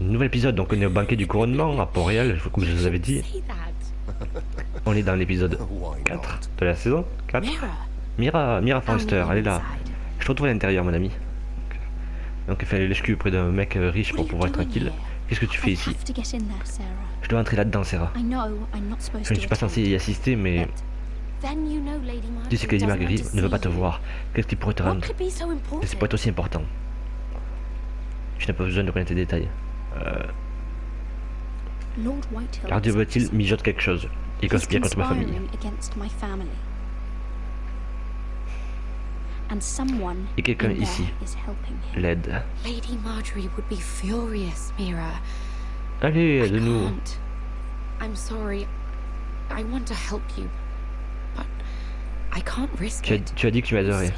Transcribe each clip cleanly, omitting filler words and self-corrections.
Nouvel épisode, donc on est au banquet du couronnement à Port-Réal, comme je vous avais dit. On est dans l'épisode 4 de la saison 4. Mira Forrester, elle est là. Je te retrouve à l'intérieur, mon ami. Donc il fallait lèche-cul près d'un mec riche pour pouvoir être tranquille. Qu'est-ce que tu fais ici? Je dois entrer là-dedans, Sarah. Je ne suis pas censé y assister, mais tu sais que Lady Marguerite ne veut pas te voir. Qu'est-ce qui pourrait te rendre? Et c'est pour être aussi important. Tu n'as pas besoin de connaître les détails. Lord Whitehill mijote quelque chose. Il conspire contre ma famille. Et quelqu'un ici l'aide. Lady Marjorie would be furious, Mira. Allez, I aide-nous. can't. I'm sorry. I want to help you, but I can't risk it. Tu as dit que tu m'aiderais.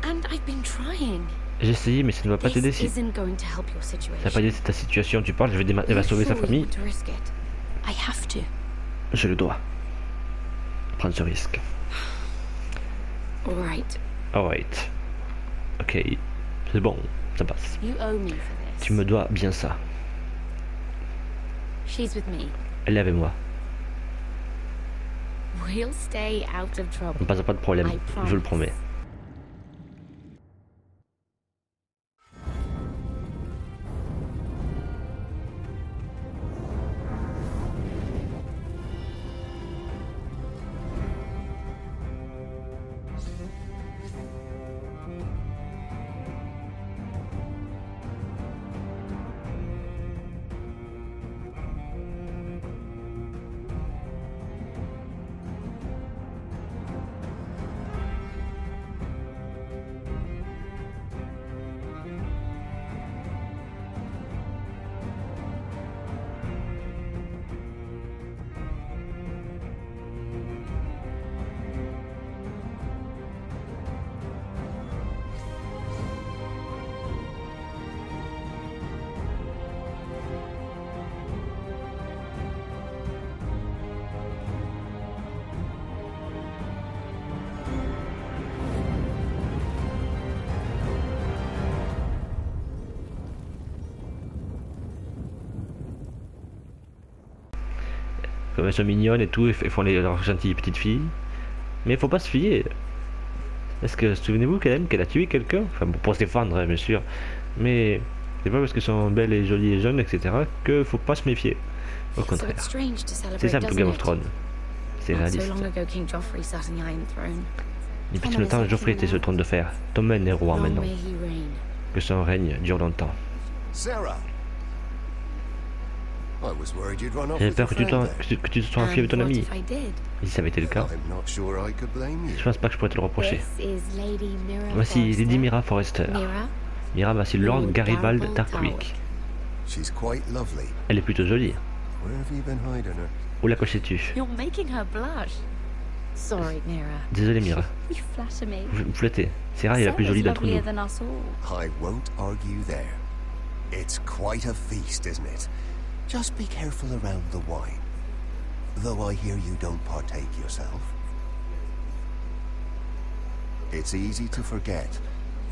And I've been trying. J'ai essayé, mais ça ne va pas t'aider This si... isn't going to help your Ça va pas situation. aider ta situation. Tu parles, elle va sauver sa You famille. want to risk it. I have to. Je le dois. Prendre ce risque. All right. Alright. Ok. C'est bon, ça passe. You owe me for this. Tu me dois bien ça. She's with me. Elle est avec moi. We'll stay out of On trouble. passe pas de problème. I Je le promise. promets. Comme elles sont mignonnes et tout, elles font leurs gentilles petites filles. Mais il faut pas se fier. Est-ce que, souvenez-vous quand même qu'elle a tué quelqu'un? Enfin, bon, pour se défendre, hein, bien sûr. Mais c'est pas parce qu'elles sont belles et jolies et jeunes, etc., que faut pas se méfier. Au So contraire. it's strange to C'est celebrate, ça, pour doesn't Game of it? Thrones. C'est Not so réaliste. long ago, King Joffrey sat on the Iron Throne. Depuis tout le temps, Geoffrey était sur le trône de fer. Tommen est roi Long maintenant. may he reign. Que son règne dure longtemps. Sarah. I was worried you'd run off J'avais with peur your que tu, friend que tu te sois enfui avec ton And what ami. if I did? Et si ça avait été le there. cas, I'm not sure I could blame je you. pense pas que je pourrais te le reprocher. This is Lady Mira Voici Forrester. Lady Mira Forrester. Mira, Mira, voici Lord Lord Garibald Garibald Tarkwick. She's quite lovely. Elle est plutôt jolie. Where have you been hiding her? Où la cochais-tu? you're making her blush. Sorry, Mira. Désolé Mira. You flatter me. Vous me flattez. Sarah est la plus jolie d'entre nous. lovelier than us all. I won't argue there. It's quite a feast, isn't it? Just be careful around the wine. Though I hear you don't partake yourself. It's easy to forget.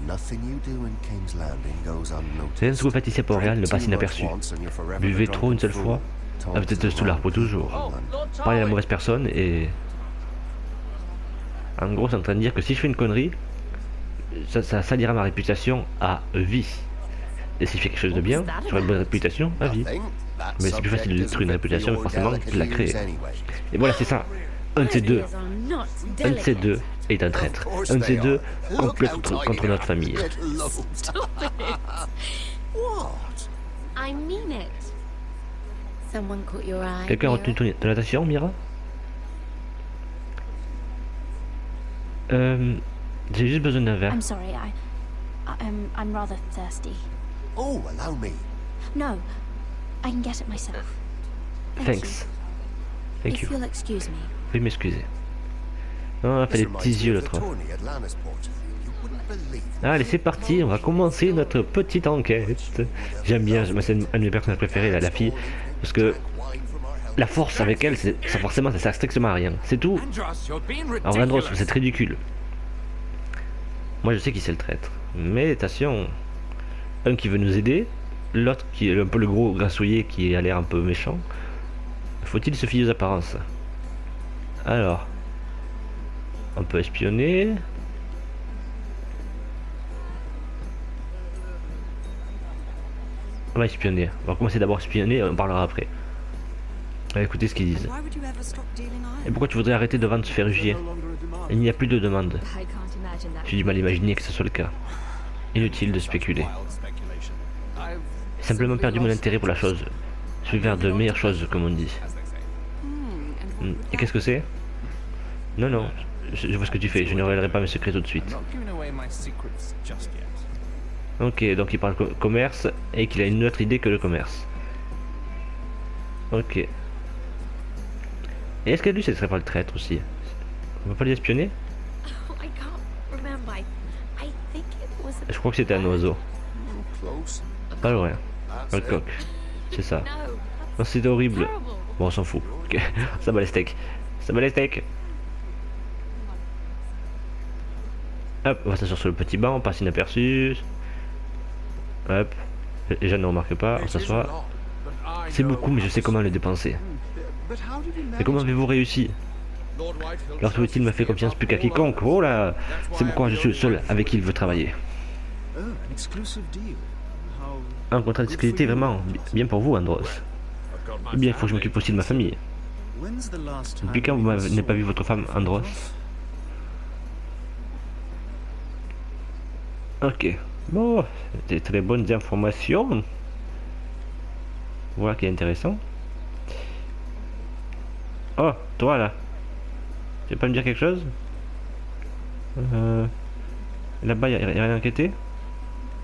Nothing you do in King's Landing goes unnoticed. C'est ce que vous faites ici à Port-Réal ne passe Drink too much inaperçu. once and you're forever Buvez the trop une seule drunken fois, fool. ah, vous êtes sous l'arbre toujours. Parlez à la mauvaise personne et... En gros, c'est en train de dire que si je fais une connerie, ça salira ma réputation à vie. Et si je fais quelque chose de bien, j'aurai une bonne réputation à vie. Nothing. That Mais c'est plus facile de subject détruire une isn't for réputation your que forcément de la delicate créer. ears anyway. Et voilà, c'est ça. Un de ces deux, Ideas are not un de ces delicate. deux est un traître. Of course Un de ces they deux are. complète Look how contre tight notre it famille. is. Get low. What? I mean it. Someone caught your eye. Quelqu'un a Mira? retenu ton attention, Mira? J'ai juste besoin d'un verre. I'm sorry, I'm rather thirsty. Oh, allow me. No, I can get it myself. Thanks. Thank If you. you'll excuse me. Veuillez m'excuser. Non, on a fait des petits yeux l'autre fois. Allez, c'est parti, on va commencer notre petite enquête. J'aime bien, c'est un de mes personnages préférés, la fille, parce que la force avec elle, ça forcément, ça sert strictement à rien. C'est tout. Alors Andros, c'est ridicule. Moi, je sais qui c'est le traître. Mais attention, un qui veut nous aider, l'autre qui est un peu le gros grassouillet qui a l'air un peu méchant. Faut-il se fier aux apparences? Alors, on peut espionner. On va espionner. On va commencer d'abord à espionner, on parlera après. On va écouter ce qu'ils disent. Et pourquoi tu voudrais arrêter de vendre ce ferrugier? Il n'y a plus de demande. J'ai du mal à imaginer que ce soit le cas. Inutile de spéculer. J'ai simplement perdu mon intérêt pour la chose. Je vais vers de meilleures choses, comme on dit. Et qu'est-ce que c'est? Non, non, je vois ce que tu fais. Je ne révélerai pas mes secrets tout de suite. Ok, donc il parle commerce et qu'il a une autre idée que le commerce. Ok. Et est-ce que lui, ce serait pas le traître aussi? On va pas les espionner? Je crois que c'était un oiseau. Pas loin. Un coq. C'est ça. Non, c'était horrible. Bon, on s'en fout. Okay. Ça bat les steaks. Ça bat les steaks. Hop, on va s'asseoir sur le petit banc, on passe inaperçu. Hop. Les gens ne remarquent pas, on s'assoit. C'est beaucoup, mais je sais comment le dépenser. Mais comment avez-vous réussi? Lord Whitehill m'a fait confiance plus qu'à quiconque. Oh là, c'est pourquoi je suis le seul avec qui il veut travailler. Un contrat d'exclusivité vraiment bien pour vous, Andros. Eh bien, il faut que je m'occupe aussi de ma famille. Depuis quand vous n'avez pas vu votre femme, Andros? Ok. Bon, des très bonnes informations. Voilà qui est intéressant. Oh, toi là. Tu veux pas me dire quelque chose? Là-bas, il n'y a rien à inquiéter?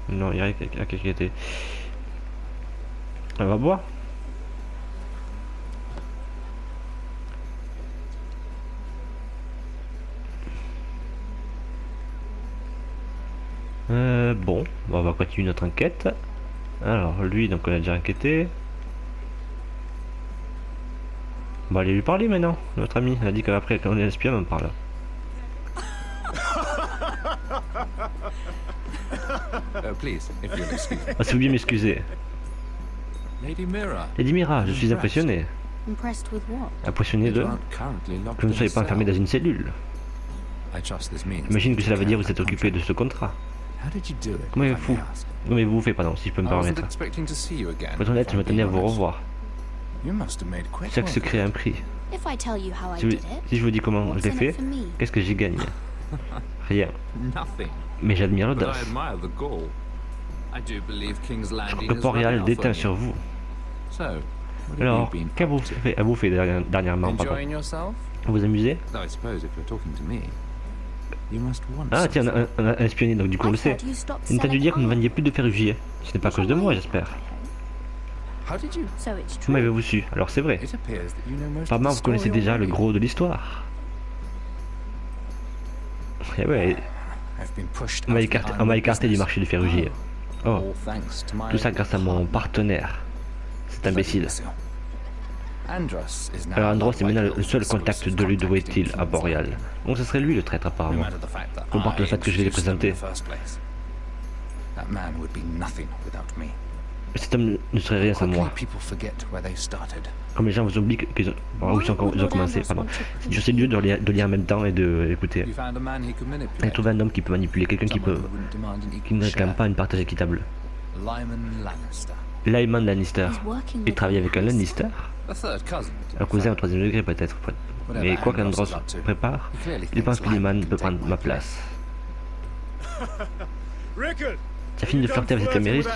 Non, il n'y a rien à inquiéter. On va boire. Bon, on va continuer notre enquête. Alors, lui, donc on a déjà enquêté. On va aller lui parler maintenant, notre ami. Elle a dit qu'après, quand on est espion, on parle. Ah, si vous bien m'excuser. Lady Mira, je suis impressionné. Impressionné de que vous ne soyez pas enfermé dans une cellule. J'imagine que cela veut dire que vous êtes occupé de ce contrat. Comment avez-vous fait, pardon, si je peux me permettre? Pour être honnête, je m'attendais à vous revoir. Chaque secret a un prix. Si je vous dis comment je l'ai fait, qu'est-ce que j'y gagne? Rien. Mais j'admire l'audace. Je crois que Port-Réal déteint sur vous. Alors, qu'avez-vous fait dernièrement, pardon? Vous vous amusez? Ah tiens, on a espionné, donc du coup on le sait. Il t'a dû dire que vous ne vendiez plus de ferrugier. Ce n'est pas à cause de moi, j'espère. Comment avez-vous su? Alors c'est vrai. Apparemment vous connaissez déjà le gros de l'histoire. Eh ouais. On m'a écarté du marché du ferrugier. Oh. Tout ça grâce à mon partenaire. C'est imbécile. Alors Andros est maintenant le seul contact de Lord Whitehill à Port-Réal. Donc ce serait lui le traître apparemment. Comporte le fait que je vais les présenter. Cet homme ne serait rien sans moi. Comme les gens vous oublient où ils ont commencé. Pardon. Je sais mieux de lire en même temps et d'écouter. Et trouver un homme qui peut manipuler, quelqu'un qui ne réclame pas une partage équitable. Lyman Lannister. Il travaille avec un Lannister. Un cousin au 3e degré peut-être. Mais quoi qu'Andros prépare, il pense que Lyman peut prendre ma place. Ça finit de flirter avec cet émérite,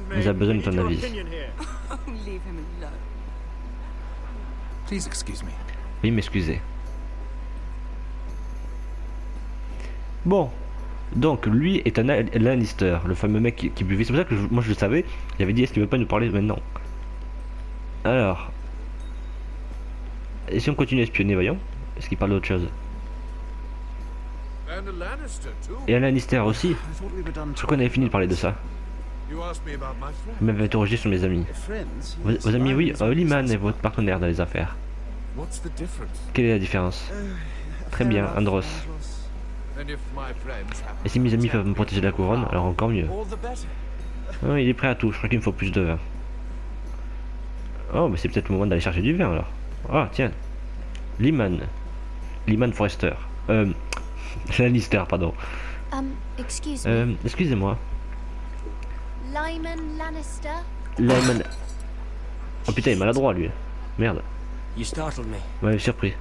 mais a besoin de ton avis. Oui, m'excusez. Bon, donc lui est un Lannister, le fameux mec qui buvait. C'est pour ça que moi je le savais. J'avais dit, est-ce qu'il veut pas nous parler maintenant? Alors, et si on continue à espionner, voyons, est-ce qu'il parle d'autre chose? Et un Lannister aussi. Je crois qu'on avait fini de parler de ça. Vous m'avez interrogé sur mes amis. Vos amis, oui, Lyman est votre partenaire dans les affaires. Quelle est la différence? Très bien, Andros. Et si mes amis peuvent me protéger de la couronne, alors encore mieux. Oh, il est prêt à tout, je crois qu'il me faut plus de vin. Oh, mais c'est peut-être le moment d'aller chercher du vin alors. Ah, tiens. Lyman. Lyman Forrester. Lannister, pardon. Excuse me. Excusez-moi. Lyman Lannister? Lyman. Oh putain, il est maladroit lui. Merde. You startled me, Vous m'avez surpris.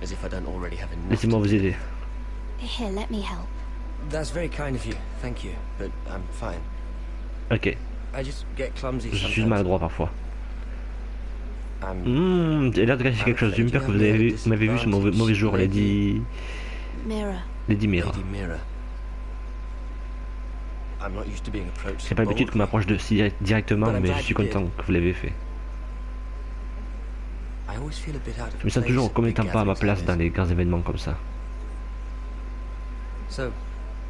as if I don't already have enough. Laissez-moi vous aider. Here, let me help. That's very kind of you, thank you, but I'm fine. Ok. I just get clumsy Je suis sometimes. maladroit parfois. I'm J'ai l'air de cacher quelque chose. J'ai peur que vous m'avez vu ce mauvais jour, Lady Mira. Mira. Lady Mira. I'm not used to being approached C'est pas l'habitude qu'on m'approche de si directement, mais je suis content que vous l'avez fait. I always feel a bit out of Je me sens place toujours at comme big étant pas à ma gatherings place like dans this. les grands événements comme ça. So,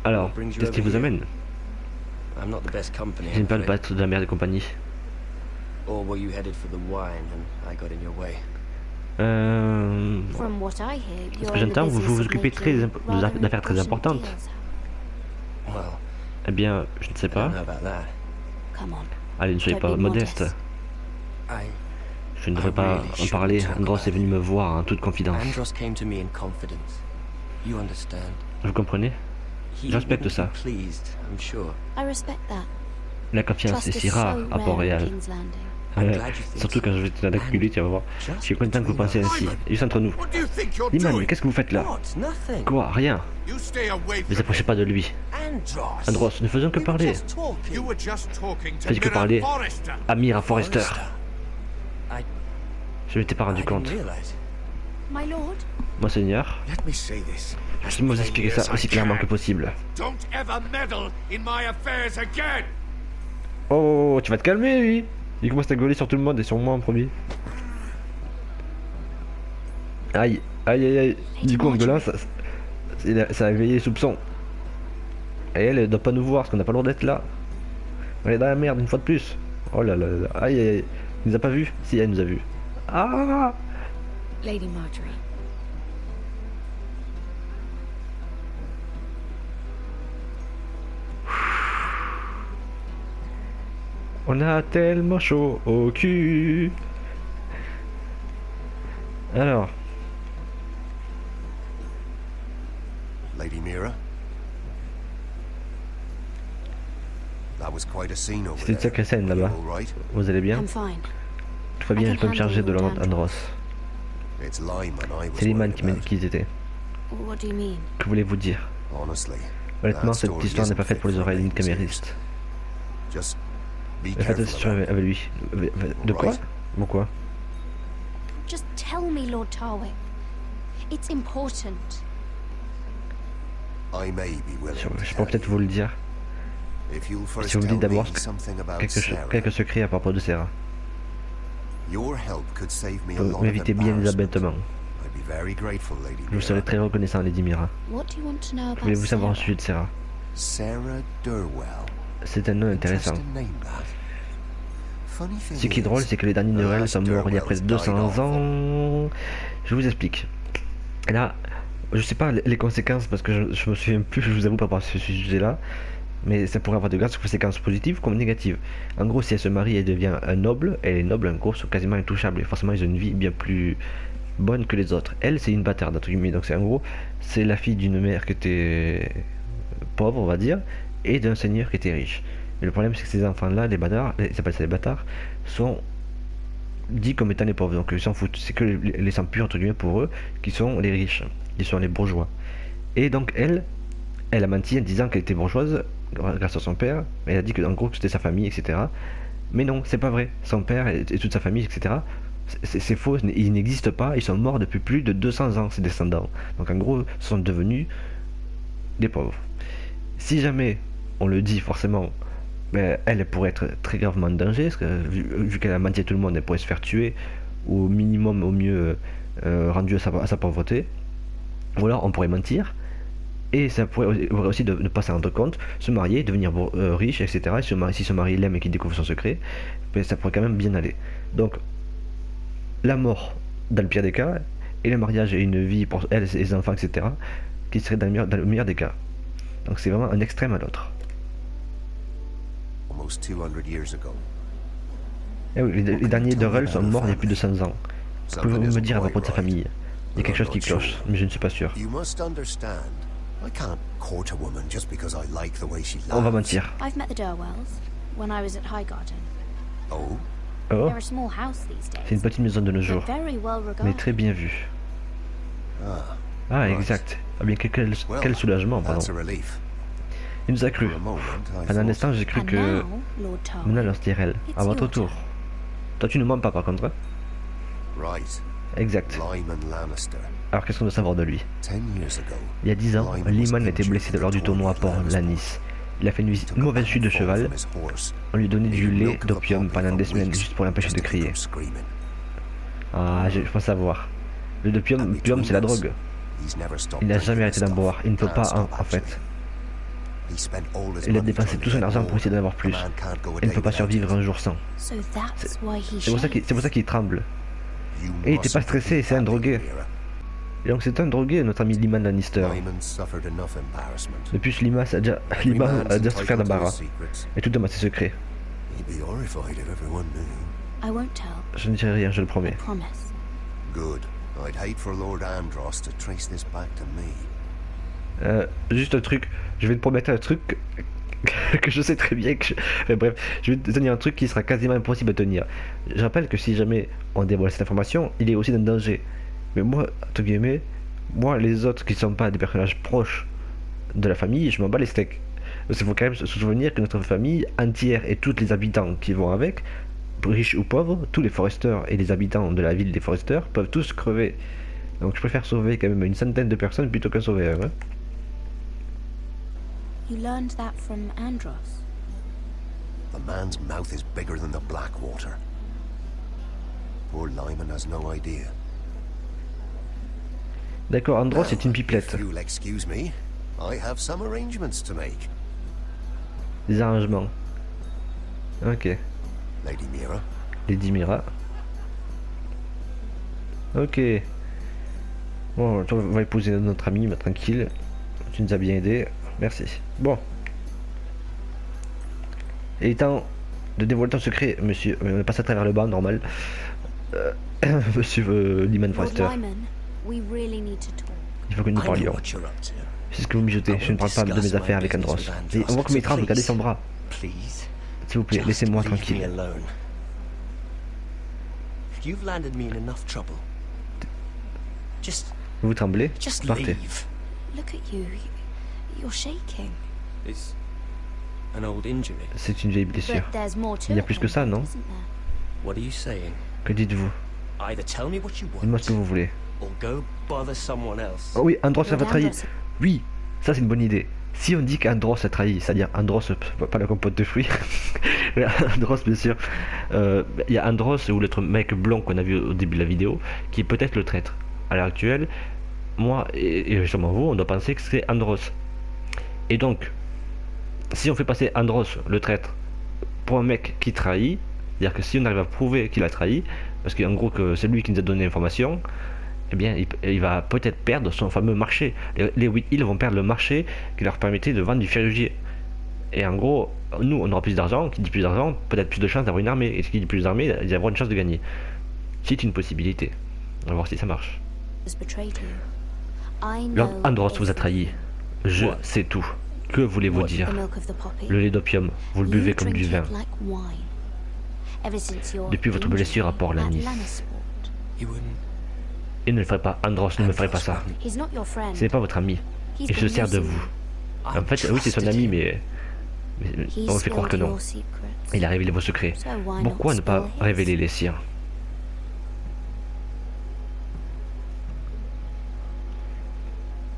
Alors, what brings you qu'est-ce qui over vous here? amène? I'm not the best company. J'aime pas I'm ne afraid. pas être de la merde de compagnie. Or were you headed for the wine and I got in your way? From what I hear, Ce you're que in the j'entends, vous business vous of occupez making rather d'affaires très important importantes. deals. Well, Eh bien, je ne sais I don't pas. know about that. Come on. Allez, ne soyez pas Don't be modeste. modest. I Je ne devrais pas en parler. Andros est venu me voir en toute confidence. Andros came to me in confidence. You understand? Vous comprenez? He Je respecte wouldn't ça. be pleased, I'm sure. I respect that. La confiance Trust est is si rare so à rare at Port-Réal. King's Landing. I'm glad you think Surtout so. quand je vais te la culer, tu vas voir. Je suis content que vous pensiez ainsi. Juste entre nous. What do you think you're Lyman, mais doing? qu'est-ce que vous faites là? What? Nothing. Quoi? Rien. You stay away Ne vous from approchez him. pas de lui. Andros. Andros, ne faisons que We were parler. just talking. You were just talking to Faites que Mira parler. Forrester. À Mira Forrester. I Je m'étais pas rendu didn't compte. realize. My lord? Monseigneur, Let me say this. as laissez-moi vous expliquer plainly ça as aussi I clairement que can. possible. Don't ever meddle in my affairs again. Oh, tu vas te calmer lui. Il commence à gueuler sur tout le monde et sur moi en premier. Aïe, aïe, aïe, aïe. Du coup en gueulant, ça a éveillé les soupçons. Et elle doit pas nous voir parce qu'on n'a pas le droit d'être là. On est dans la merde une fois de plus. Oh là là là. Aïe, aïe, aïe. Il nous a pas vu? Si, elle nous a vu. Ah! Lady Marjorie. On a tellement chaud au cul. Alors, Lady Mira? That was quite a scene over c'était une there. sacrée scène Are you là-bas. all right? Vous allez bien? I'm fine. Tout va bien, je peux me charger de Andros. It's Lyman I was C'est Lyman worried about. qui étaient. What do you mean? Que voulez-vous dire? Honestly, Honnêtement, that cette story histoire n'est isn't pas faite fit pour les for oreilles d'une ladies' camériste. ears. Just be Faites attention careful about avec lui. De quoi? Right. Pourquoi? Just tell me, Lord Tarwick. It's important. I may be willing to Je tell pourrais peut-être you. vous le dire. If you'll first Si vous me dites tell d'abord me something about Sarah, quelques secrets à propos de Sarah. your help could save me a Vous lot of m'évitez bien les embarrassment. abattements. I'd be very grateful, Lady Je vous serai Mira. très reconnaissant, Lady Mira. What do you want to know about Voulez-vous savoir au Sarah? sujet de Sarah? Sarah Durwell. C'est un nom intéressant. Interesting name, that. Funny thing Ce qui est drôle, is, c'est que les derniers Noël sont morts il y a près de 200 ans. Je vous explique. Là, je sais pas les conséquences parce que je me souviens plus, je vous avoue, par rapport à ce sujet-là. Mais ça pourrait avoir de grandes conséquences positives comme négatives. En gros, si elle se marie et devient un noble, et les nobles, en gros, sont quasiment intouchables. Et forcément, ils ont une vie bien plus bonne que les autres. Elle, c'est une bâtarde, entre guillemets. Donc, c'est en gros, c'est la fille d'une mère qui était pauvre, on va dire, et d'un seigneur qui était riche. Et le problème, c'est que ces enfants-là, les bâtards, ils s'appellent ça les bâtards, sont dits comme étant les pauvres. Donc, ils s'en foutent. C'est que les sans purs, entre guillemets, pour eux, qui sont les riches, qui sont les bourgeois. Et donc, elle a menti en disant qu'elle était bourgeoise grâce à son père, mais elle a dit que en gros que c'était sa famille, etc. Mais non, c'est pas vrai. Son père et toute sa famille, etc. C'est faux, ils n'existent pas, ils sont morts depuis plus de 200 ans, ces descendants. Donc en gros, ce sont devenus des pauvres. Si jamais on le dit, forcément, ben, elle pourrait être très gravement en danger, parce que vu qu'elle a menti à tout le monde, elle pourrait se faire tuer, ou au minimum, au mieux, rendue à sa pauvreté. Ou alors on pourrait mentir. Et ça pourrait aussi ne pas s'en rendre compte, se marier, devenir riche, etc. Et si son mari l'aime et qu'il découvre son secret, ben ça pourrait quand même bien aller. Donc, la mort dans le pire des cas, et le mariage et une vie pour elle et ses enfants, etc., qui serait dans le meilleur des cas. Donc c'est vraiment un extrême à l'autre. Well, almost 200 years ago. Eh oui, les derniers d'Earl sont morts il y a plus de 100 ans. Pouvez-vous me dire à propos de sa famille? Il y a quelque chose qui cloche, mais je ne suis pas sûr. You must understand. I can't court a woman just because I like the way she On va laughs. mentir. I've met the Durwells when I was at Highgarden. Oh, Oh, They're a small house these c'est une days, petite maison de nos but jours, very well mais regarded. très bien vue. ah, Ah, exact. Ah bien, quel soulagement, pardon. that's a relief. Il nous a cru. For a moment, I Pendant un thought, instant, j'ai cru And que... now, Lord Tarwick, Maintenant, alors, c'est elle. À votre tour. Toi, tu ne mens pas, par contre. Hein? right, Exact. Lyman Lannister. Alors, qu'est-ce qu'on doit savoir de lui? 10 years ago, Il y a 10 ans, Lyman a été blessé lors du tournoi à Port-Lannis. Il a fait une mauvaise chute de cheval. On lui donnait du lait d'opium pendant des semaines juste pour l'empêcher de crier. Ah, je pense savoir. Le d'opium, c'est la drogue. Il n'a jamais arrêté d'en boire. Il ne peut pas, en fait. Il a dépensé tout son argent pour essayer d'en avoir plus. Il ne peut pas survivre un jour sans. So that's why he C'est pour ça qu'il tremble. Et il était pas stressé, c'est un drogué. Et donc c'est un drogué, notre ami Lyman Lannister. De plus, Lyman a déjà souffert d'embarras. Et tout homme a ses secrets. I won't tell. Je ne dirai rien, je le promets. Promise. Good. I'd hate for Lord Andros to trace this back to me. Juste un truc, je vais te promettre un truc que je sais très bien que bref, je vais te tenir un truc qui sera quasiment impossible à tenir. Je rappelle que si jamais on dévoile cette information, il est aussi dans le danger. Mais moi, entre guillemets, moi les autres qui ne sont pas des personnages proches de la famille, je m'en bats les steaks. Parce qu'il faut quand même se souvenir que notre famille entière et tous les habitants qui vont avec, riches ou pauvres, tous les foresters et les habitants de la ville des foresters peuvent tous crever. Donc je préfère sauver quand même une centaine de personnes plutôt qu'un sauver un. Hein. You learned that from Andros. The man's mouth is bigger than the Blackwater. Poor Lyman has no idea. D'accord, Andros c'est une pipelette. If you'll excuse me, I have some arrangements to make. Des arrangements. Ok. Lady Mira. Lady Mira. Ok. Bon, on va épouser notre ami, mais tranquille. Tu nous as bien aidé. Merci. Bon. Il est temps de dévoiler ton secret, monsieur. On passe à travers le bas, normal. Monsieur Lyman Lord Forrester. Lyman, we really need to talk. Il faut que nous I know parlions. what you're up to. C'est ce que vous mijotez. Je ne parle pas de mes affaires avec Andros. Et on voit comme il tremble, regardez son bras. Please. S'il vous plaît, Just laissez-moi leave me tranquille. alone. You've landed me in enough trouble. Just Vous tremblez? Partez. leave. Look at you. You're shaking. It's an old injury. C'est une vieille blessure. But there's more to Il y a it plus que than ça, that, non? isn't there? What are you saying? Que dites-vous? Either tell me what you Dites-moi want, ce que vous voulez. or go bother someone else. Oh oui, Andros Lord a trahi. Andros. Oui, ça c'est une bonne idée. Si on dit qu'Andros a trahi, c'est-à-dire Andros, pas la compote de fruits, mais Andros bien sûr, il y a Andros ou l'autre mec blond qu'on a vu au début de la vidéo, qui est peut-être le traître. À l'heure actuelle, moi et justement vous, on doit penser que c'est Andros. Et donc, si on fait passer Andros, le traître, pour un mec qui trahit, c'est-à-dire que si on arrive à prouver qu'il a trahi, parce qu'en gros que c'est lui qui nous a donné l'information, eh bien il va peut-être perdre son fameux marché. Les 8 îles vont perdre le marché qui leur permettait de vendre du ferrugier. Et en gros, nous on aura plus d'argent, qui dit plus d'argent, peut-être plus de chances d'avoir une armée, et qui dit plus d'armée, il y aura une chance de gagner. C'est une possibilité. On va voir si ça marche. Has betrayed you. I Lord know Andros vous a trahi. Je What? sais tout. Que voulez-vous What? dire? the milk of the poppy. Le lait d'opium, vous le buvez You comme du drink vin. it like wine. Ever since your Depuis votre blessure à injury Port-Lannis. at Lannisport. You wouldn't. Il ne le ferait pas, Andros ne me ferait pas ça. He's not your friend. Ce n'est pas votre ami. He's Il se been sert de using vous. you. En fait, oui, c'est son ami, mais He's on me fait croire que spilled non. your secrets. Il a révélé vos secrets. So why Pourquoi not ne pas spill his? révéler les siens?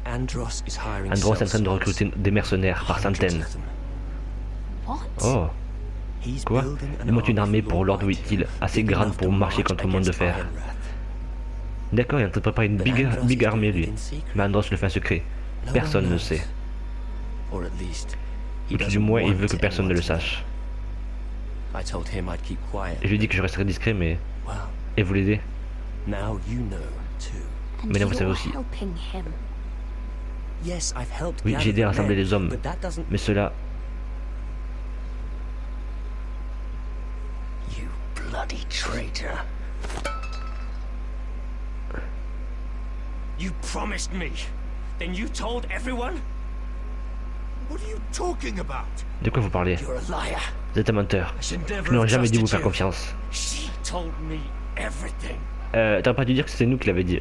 Andros is hiring Andros est en train de sellswords. recruter des mercenaires par Hundreds centaines. of them. What? Oh, He's quoi? building an Il monte une army armée for pour Lord White Hill, Whithill, assez big grande enough pour to marcher march contre le monde de against fer. Ironrath. D'accord, il est en train de préparer une But Andros big is armée, doing lui. it in secret. Mais Andros le fait en secret. No Personne one ne knows. sait. Or at least, he Ou tout du doesn't moins, il want veut que personne ne le anyone to sache. know. I told him I'd keep quiet. Et je lui ai dit que je resterai discret, mais... Well, Et vous l'aidez? now you know too. And Mais là, vous savez you're aussi. helping him. Yes, I've helped Oui, gather j'ai aidé à the rassembler men, les hommes. but that doesn't. Mais cela... bloody traitor. You promised me. Then you told everyone? What are you talking about? De quoi vous parlez? You're a liar. Vous êtes un menteur. I should never Je n'aurais have jamais dû vous trusted faire you. confiance. She told me everything. T'aurais pas dû dire que c'était nous qui l'avait dit.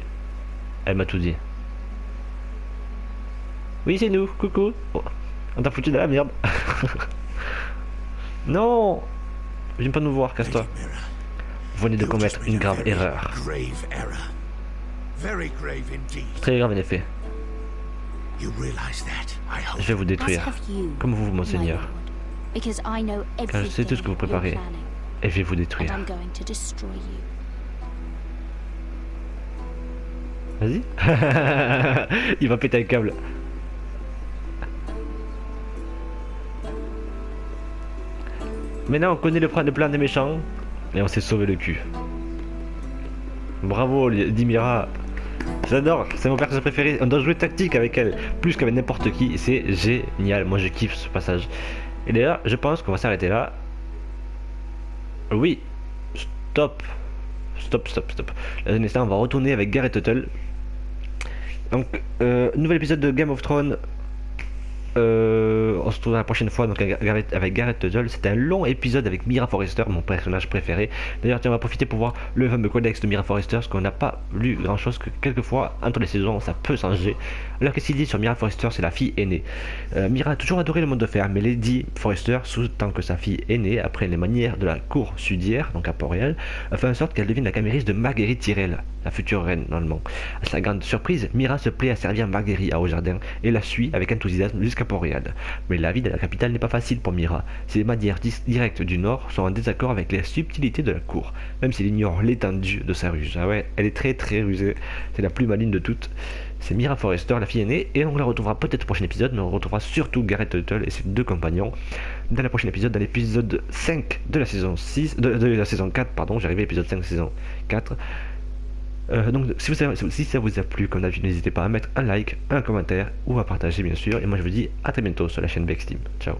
Elle m'a tout dit. Oui, c'est nous. Coucou. Oh, on t'a foutu de la merde. Non. Viens pas nous voir, casse-toi. Vous venez de You've commettre just made une a grave very erreur. Grave error. Very grave indeed. Très grave en effet. You realize that, I hope. Je vais vous As détruire. have you, Comme vous, mon my seigneur. lord, because I know Car je sais tout ce que vous everything you're préparez. planning, Et je vais vous and détruire. I'm going to destroy you. Vas-y. Il va péter un câble. Maintenant on connaît le plan des méchants. Et on s'est sauvé le cul. Bravo Dimira. J'adore, c'est mon personnage préféré. On doit jouer tactique avec elle, plus qu'avec n'importe qui. Et c'est génial, moi je kiffe ce passage. Et d'ailleurs, je pense qu'on va s'arrêter là. Oui, stop. Stop. Un instant, on va retourner avec Gareth Tuttle. Donc, nouvel épisode de Game of Thrones. On se retrouve la prochaine fois donc avec Gareth Tuttle. C'était un long épisode avec Mira Forrester, mon personnage préféré. D'ailleurs, on va profiter pour voir le fameux codex de Mira Forrester, parce qu'on n'a pas lu grand chose, que quelquefois entre les saisons ça peut changer. Alors qu'est-ce qu'il dit sur Mira Forrester? C'est la fille aînée. Mira a toujours adoré le monde de fer, mais Lady Forrester, sous-tant que sa fille aînée, après les manières de la cour sudière, donc à Port-Royal, a fait en sorte qu'elle devienne la camériste de Marguerite Tyrell, la future reine normalement. À sa grande surprise, Mira se plaît à servir Marguerite à Haut-Jardin et la suit avec enthousiasme jusqu'à Port-Royal. Mais la vie de la capitale n'est pas facile pour Mira. Ses manières directes du Nord sont en désaccord avec les subtilités de la cour, même s'il ignore l'étendue de sa ruse. Ah ouais, elle est très rusée, c'est la plus maligne de toutes. C'est Mira Forrester, la fille aînée, et on la retrouvera peut-être au prochain épisode, mais on retrouvera surtout Gareth Tuttle et ses deux compagnons dans le prochain épisode, dans l'épisode 5 de la saison 6, de la saison 4, pardon, j'arrive à l'épisode 5 saison 4. Donc si ça vous a plu, comme d'habitude, n'hésitez pas à mettre un like, un commentaire ou à partager bien sûr. Et moi je vous dis à très bientôt sur la chaîne Bexteam. Ciao.